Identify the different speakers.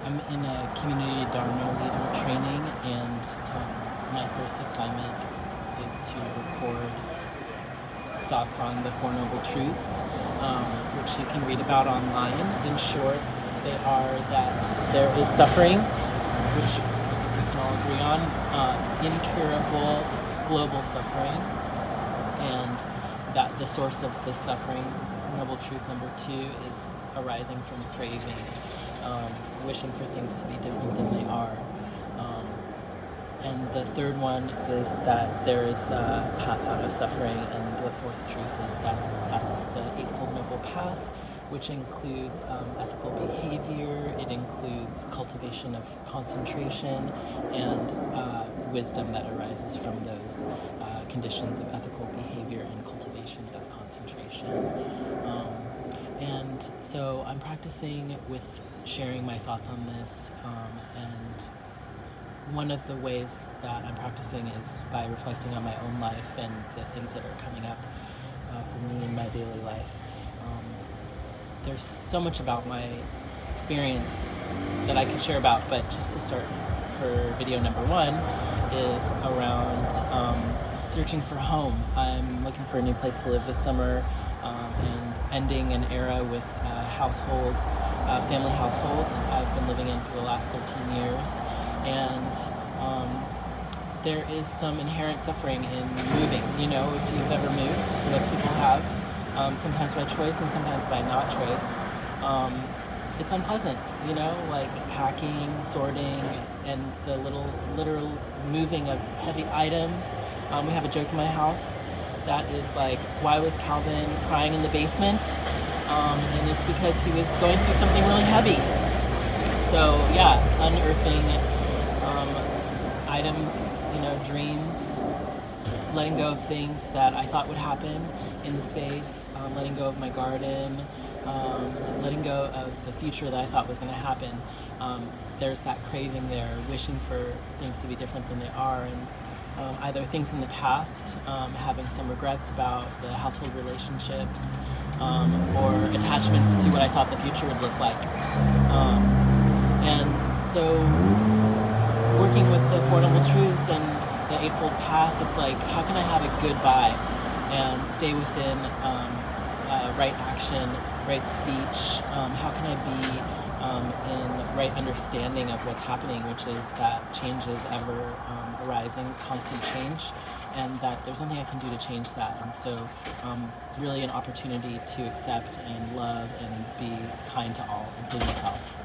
Speaker 1: I'm in a community Dharma leader training, and my first assignment is to record thoughts on the Four Noble Truths, which you can read about online. In short, they are that there is suffering, which we can all agree on, incurable global suffering, and that the source of this suffering, noble truth number 2, is arising from craving, wishing for things to be different than they are. And the third one is that there is a path out of suffering, and the fourth truth is that that's the Eightfold Noble Path, which includes ethical behavior, it includes cultivation of concentration, and wisdom that arises from those conditions of ethical behavior and cultivation of concentration. And so I'm practicing with sharing my thoughts on this, and one of the ways that I'm practicing is by reflecting on my own life and the things that are coming up for me in my daily life. There's so much about my experience that I could share about, but just to start for video number 1 is around searching for home. I'm looking for a new place to live this summer, and ending an era with family household I've been living in for the last 13 years. And there is some inherent suffering in moving. You know, if you've ever moved, most people have, sometimes by choice and sometimes by not choice. It's unpleasant, you know, like packing, sorting, and the literal moving of heavy items. We have a joke in my house that is like, why was Calvin crying in the basement? And it's because he was going through something really heavy. So yeah, unearthing items, dreams, letting go of things that I thought would happen in the space, letting go of my garden, letting go of the future that I thought was going to happen. There's that craving there, wishing for things to be different than they are, and either things in the past, having some regrets about the household relationships, or attachments to what I thought the future would look like. And so working with the Four Noble Truths and the Eightfold Path, it's like, how can I have a goodbye and stay within right action, right speech? How can I be in right understanding of what's happening, which is that change is ever arising, constant change, and that there's nothing I can do to change that. And so really an opportunity to accept and love and be kind to all, including myself.